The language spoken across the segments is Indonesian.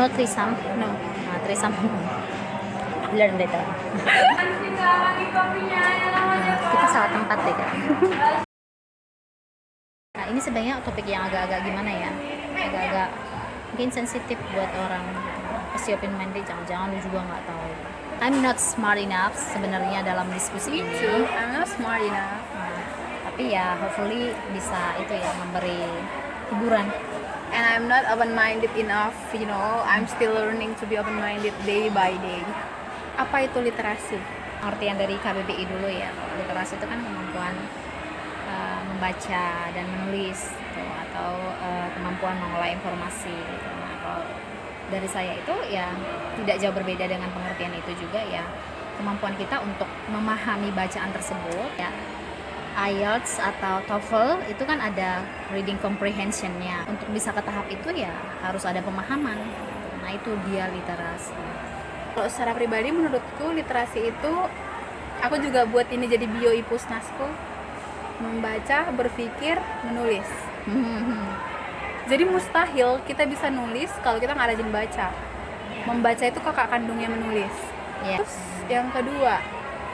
know threesome? No. Threesome. Learn later. Kita salah tempat deh kan. Nah, ini sebenarnya topik yang agak-agak gimana ya? Agak-agak mungkin sensitif buat orang. Pasti open minded, jangan-jangan lu juga nggak tahu. I'm not smart enough sebenarnya dalam diskusi Me ini. too. I'm not smart enough. Nah, tapi ya hopefully bisa itu ya memberi hiburan. And I'm not open-minded enough, you know. I'm still learning to be open-minded day by day. Apa itu literasi? Artian dari KBBI dulu ya. Literasi itu kan kemampuan membaca dan menulis gitu, atau kemampuan mengolah informasi gitu. Nah, kalau dari saya itu ya tidak jauh berbeda dengan pengertian itu juga ya, kemampuan kita untuk memahami bacaan tersebut ya. IELTS atau TOEFL itu kan ada reading comprehension-nya. Untuk bisa ke tahap itu ya harus ada pemahaman. Nah, itu dia literasi. Kalau secara pribadi menurutku literasi itu, aku juga buat ini jadi bio ipusnasku, membaca, berpikir, menulis. Jadi mustahil kita bisa nulis kalau kita nggak rajin baca. Membaca itu kakak kandungnya menulis. Yes. Terus yang kedua,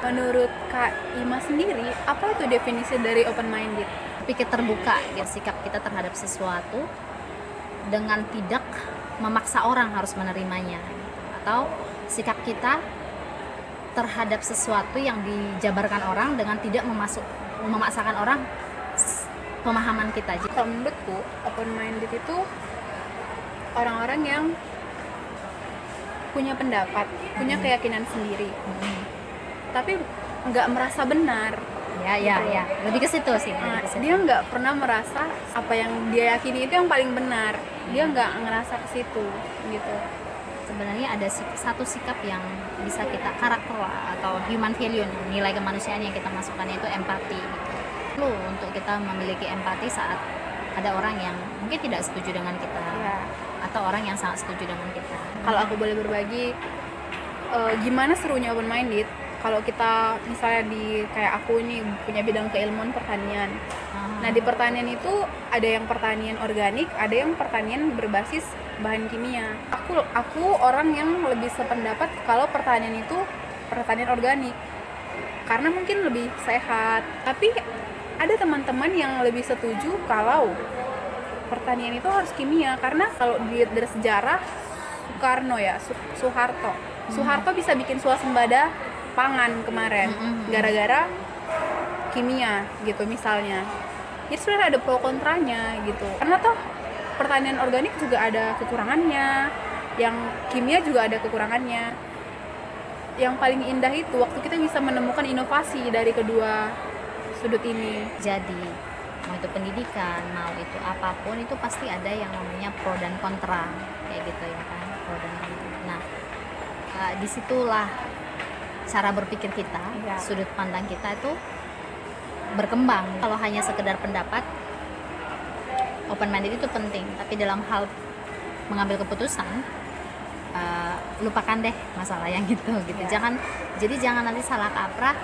menurut Kak Ima sendiri, apa itu definisi dari open minded? Pikir terbuka ya, sikap kita terhadap sesuatu dengan tidak memaksa orang harus menerimanya, atau sikap kita terhadap sesuatu yang dijabarkan orang dengan tidak memaksakan orang pemahaman kita. Kalau menurutku, open minded itu orang-orang yang punya pendapat, punya keyakinan sendiri, tapi nggak merasa benar. Ya, lebih ke situ sih. Nah, dia nggak pernah merasa apa yang dia yakini itu yang paling benar. Dia nggak ngerasa ke situ, gitu. Sebenarnya ada satu sikap yang bisa kita karakter atau human value, nilai kemanusiaan yang kita masukkan itu empati. Gitu. Perlu untuk kita memiliki empati saat ada orang yang mungkin tidak setuju dengan kita, atau orang yang sangat setuju dengan kita. Kalau aku boleh berbagi, gimana serunya open minded? Kalau kita misalnya di kayak aku ini punya bidang keilmuan pertanian. Nah, di pertanian itu ada yang pertanian organik, ada yang pertanian berbasis bahan kimia. Aku orang yang lebih sependapat kalau pertanian itu pertanian organik. Karena mungkin lebih sehat. Tapi ada teman-teman yang lebih setuju kalau pertanian itu harus kimia, karena kalau dilihat dari sejarah Soeharto bisa bikin swasembada pangan kemarin gara-gara kimia gitu misalnya. Jadi sebenarnya ada pro kontranya gitu, karena toh pertanian organik juga ada kekurangannya, yang kimia juga ada kekurangannya. Yang paling indah itu waktu kita bisa menemukan inovasi dari kedua sudut ini. Jadi mau itu pendidikan, mau itu apapun, itu pasti ada yang namanya pro dan kontra kayak gitu ya kan, pro dan kontra. Nah, disitulah cara berpikir kita, sudut pandang kita itu berkembang. Kalau hanya sekedar pendapat, open minded itu penting, tapi dalam hal mengambil keputusan, lupakan deh masalah yang gitu. Jangan nanti salah kaprah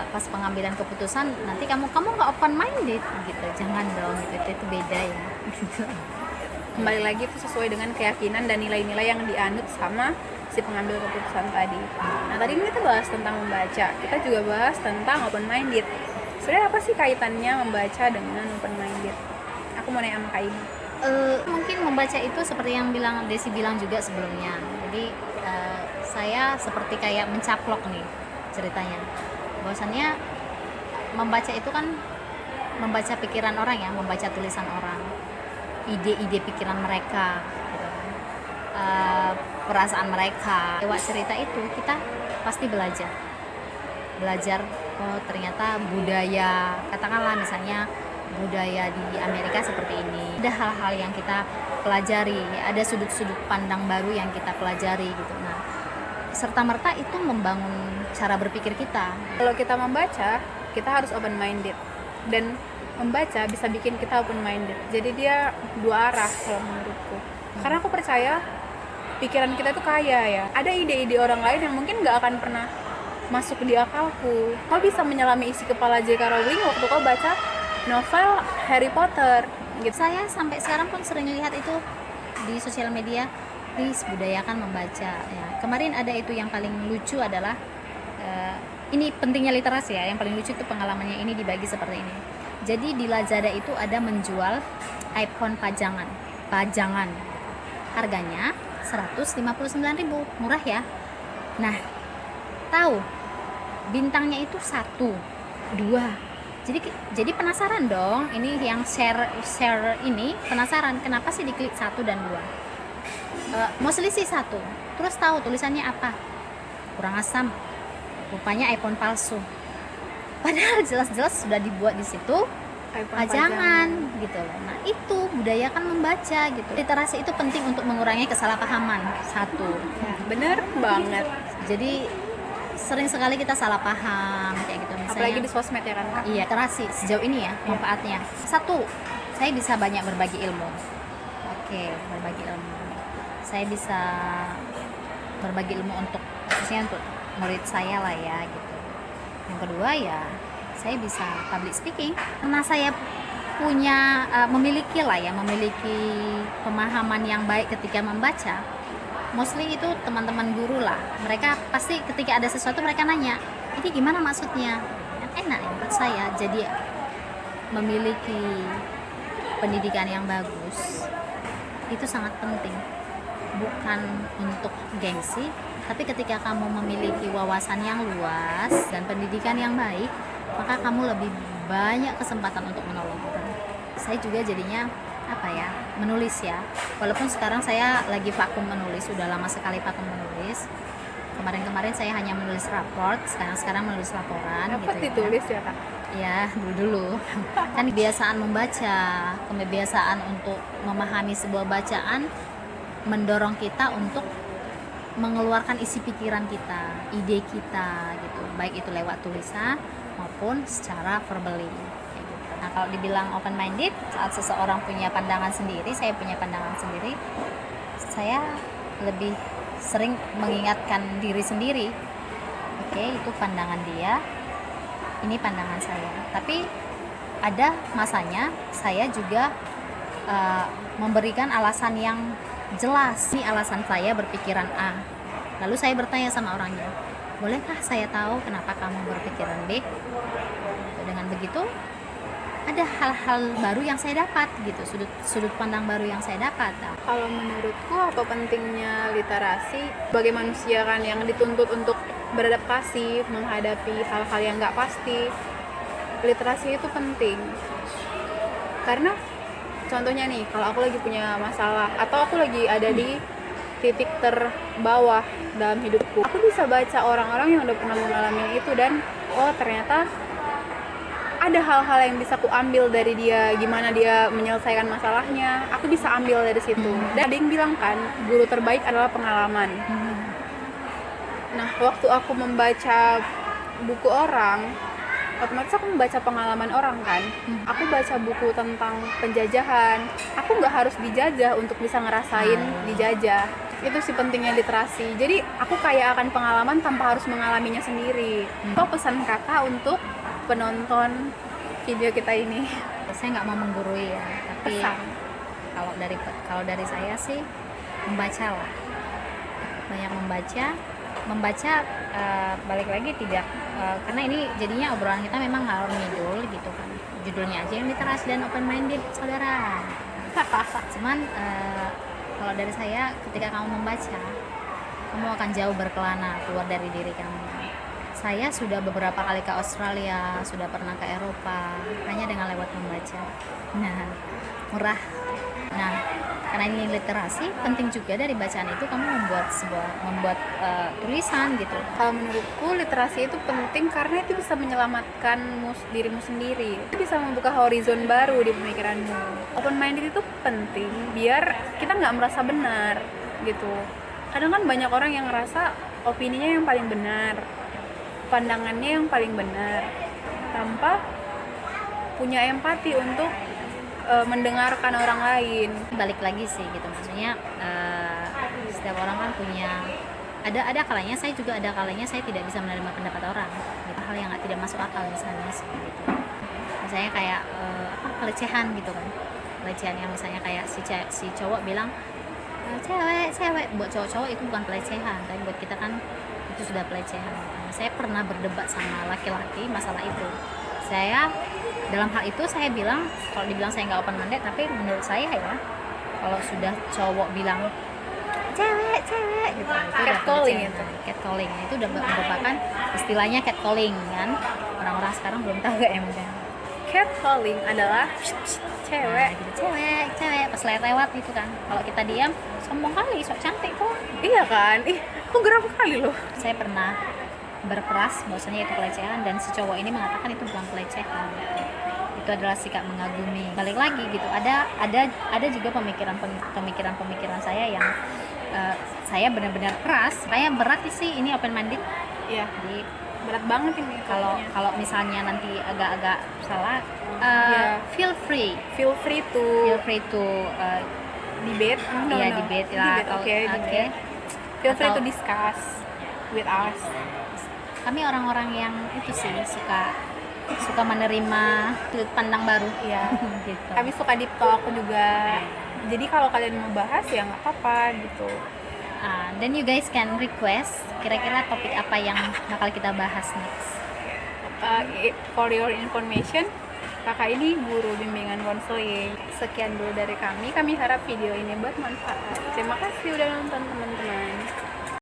pas pengambilan keputusan, nanti kamu nggak open minded gitu. Jangan dong, gitu. Itu beda ya gitu. Kembali lagi itu sesuai dengan keyakinan dan nilai-nilai yang dianut sama si pengambil keputusan tadi. Nah, tadi kita bahas tentang membaca, kita juga bahas tentang open minded. Sebenarnya apa sih kaitannya membaca dengan open minded? Aku mau nanya sama Kak Ima. Mungkin membaca itu seperti yang Desi bilang juga sebelumnya. Jadi saya seperti kayak mencaplok nih ceritanya. Bahwasannya membaca itu kan membaca pikiran orang ya, membaca tulisan orang, ide-ide pikiran mereka, gitu. Perasaan mereka. Lewat cerita itu kita pasti belajar. Oh ternyata budaya, katakanlah misalnya budaya di Amerika seperti ini. Ada hal-hal yang kita pelajari, ada sudut-sudut pandang baru yang kita pelajari gitu. Nah, serta-merta itu membangun cara berpikir kita. Kalau kita membaca, kita harus open minded, dan membaca bisa bikin kita open minded. Jadi dia dua arah kalau menurutku. Karena aku percaya pikiran kita itu kaya ya. Ada ide-ide orang lain yang mungkin nggak akan pernah masuk di akalku. Kau bisa menyelami isi kepala J.K. Rowling waktu kau baca novel Harry Potter gitu. Saya sampai sekarang pun sering lihat itu di sosial media, please budayakan membaca ya. Kemarin ada itu yang paling lucu adalah ini pentingnya literasi ya. Yang paling lucu itu pengalamannya ini dibagi seperti ini. Jadi di Lazada itu ada menjual iPhone pajangan. Harganya 159.000, murah ya. Nah, tahu bintangnya itu 1, 2. Jadi penasaran dong. Ini yang share ini penasaran kenapa sih diklik 1 dan 2. Mau selisih 1. Terus tahu tulisannya apa? Kurang asam. Rupanya iPhone palsu. Padahal jelas-jelas sudah dibuat di situ pajangan gitu loh. Nah, itu budayakan membaca gitu. Literasi itu penting untuk mengurangi kesalahpahaman. 1. Ya, bener banget. Jadi sering sekali kita salah paham kayak gitu misalnya. Apalagi di sosmed ya kan Kak? Iya, literasi sejauh ini ya manfaatnya. 1, saya bisa banyak berbagi ilmu. Oke, berbagi ilmu. Saya bisa berbagi ilmu khususnya untuk murid saya lah ya gitu. Yang kedua ya, saya bisa public speaking karena saya memiliki pemahaman yang baik ketika membaca. Mostly itu teman-teman guru lah, mereka pasti ketika ada sesuatu mereka nanya, ini gimana maksudnya, yang enak ya menurut saya. Jadi memiliki pendidikan yang bagus itu sangat penting, bukan untuk gengsi, tapi ketika kamu memiliki wawasan yang luas dan pendidikan yang baik, maka kamu lebih banyak kesempatan untuk menolong orang. Saya juga jadinya menulis ya, walaupun sekarang saya lagi vakum menulis, sudah lama sekali vakum menulis. Kemarin saya hanya menulis raport, sekarang menulis laporan. Dapat gitu ditulis ya Kak? Ya dulu kan kebiasaan membaca, kebiasaan untuk memahami sebuah bacaan mendorong kita untuk mengeluarkan isi pikiran kita, ide kita gitu, baik itu lewat tulisan maupun secara verbally. Nah, kalau dibilang open minded, saat seseorang punya pandangan sendiri, saya punya pandangan sendiri, saya lebih sering mengingatkan diri sendiri. Oke, itu pandangan dia, ini pandangan saya. Tapi ada masanya saya juga memberikan alasan yang jelas. Ini alasan saya berpikiran A. Lalu saya bertanya sama orangnya, bolehkah saya tahu kenapa kamu berpikiran B? Dengan begitu ada hal-hal baru yang saya dapat gitu, sudut pandang baru yang saya dapat. Kalau menurutku apa pentingnya literasi sebagai manusia kan yang dituntut untuk beradaptasi menghadapi hal-hal yang nggak pasti. Literasi itu penting karena contohnya nih, kalau aku lagi punya masalah atau aku lagi ada di titik terbawah dalam hidupku, aku bisa baca orang-orang yang udah pernah mengalami itu dan ternyata ada hal-hal yang bisa aku ambil dari dia, gimana dia menyelesaikan masalahnya, aku bisa ambil dari situ. Dan ada yang bilang kan, guru terbaik adalah pengalaman. Nah, waktu aku membaca buku orang, otomatis aku membaca pengalaman orang kan. Aku baca buku tentang penjajahan, aku nggak harus dijajah untuk bisa ngerasain dijajah. Itu sih pentingnya literasi. Jadi aku kaya akan pengalaman tanpa harus mengalaminya sendiri. Itu pesan kakak untuk penonton video kita ini. Saya nggak mau menggurui ya, tapi pesan. kalau dari saya sih membaca lah, banyak membaca balik lagi tidak karena ini jadinya obrolan kita memang ngalor ngidul gitu kan, judulnya aja yang literasi dan open minded saudara. Cuman kalau dari saya, ketika kamu membaca, kamu akan jauh berkelana keluar dari diri kamu. Saya sudah beberapa kali ke Australia, sudah pernah ke Eropa, hanya dengan lewat membaca. Nah, murah. Nah, karena ini literasi, penting juga dari bacaan itu kamu membuat tulisan gitu. Kalau menurutku literasi itu penting karena itu bisa menyelamatkan dirimu sendiri. Itu bisa membuka horizon baru di pemikiranmu. Open minded itu penting biar kita nggak merasa benar gitu. Kadang kan banyak orang yang ngerasa opininya yang paling benar, pandangannya yang paling benar, tanpa punya empati untuk mendengarkan orang lain. Balik lagi sih gitu, maksudnya setiap orang kan punya ada kalanya saya tidak bisa menerima pendapat orang gitu, hal yang tidak masuk akal misalnya gitu. Misalnya kayak pelecehan gitu kan, pelecehan yang misalnya kayak si cowok bilang cewek buat cowok-cowok itu bukan pelecehan, tapi buat kita kan itu sudah pelecehan. Saya pernah berdebat sama laki-laki masalah itu. Saya dalam hal itu saya bilang, kalau dibilang saya nggak open minded, tapi menurut saya ya, kalau sudah cowok bilang cewek gitu, itu udah Catcalling pelecehan. itu. Catcalling itu udah merupakan istilahnya catcalling kan, orang-orang sekarang belum tahu gak emang kan. Catcalling adalah cewek. Nah, gitu, cewek pas lewat itu kan, kalau kita diam sombong kali, sok cantik kok. Iya kan? Ih, aku geram kali loh. Saya pernah berkeras bahwasanya itu pelecehan, dan si cowok ini mengatakan itu bukan pelecehan, itu adalah sikap mengagumi. Balik lagi gitu, ada juga pemikiran saya yang saya benar-benar keras, saya berat sih ini open minded. Iya, Jadi berat banget ini. kalau misalnya nanti agak-agak salah, Iya. feel free feel free to debate. debate lah. Oke. Feel free to discuss with us. Kami orang-orang yang itu sih suka menerima sudut pandang baru. Iya. Gitu. Kami suka deep talk juga. Jadi kalau kalian mau bahas ya nggak apa-apa gitu. Dan you guys can request kira-kira topik apa yang bakal kita bahas next. For your information, kakak ini guru bimbingan konseling. Sekian dulu dari kami. Kami harap video ini bermanfaat. Terima kasih udah nonton teman-teman.